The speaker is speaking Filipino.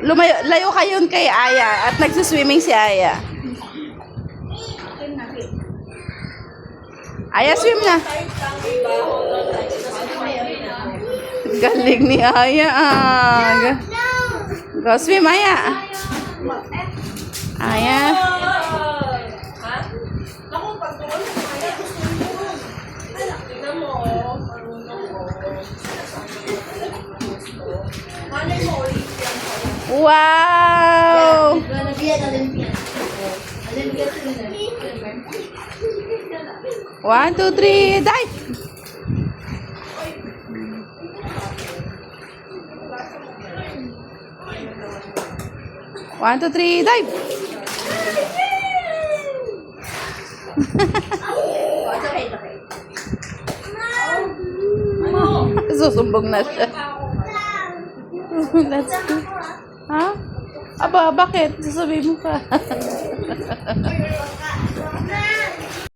Layo kayo kay Aya at nagsuswimming si Aya. Aya, swim na. Galing ni Aya. Go swim, Aya. Aya. Wow! 1, 2, 3, dive! 1, 2, 3, dive! Susumbong na siya. Let's go. Ha? Aba, bakit? Sasabihin mo pa.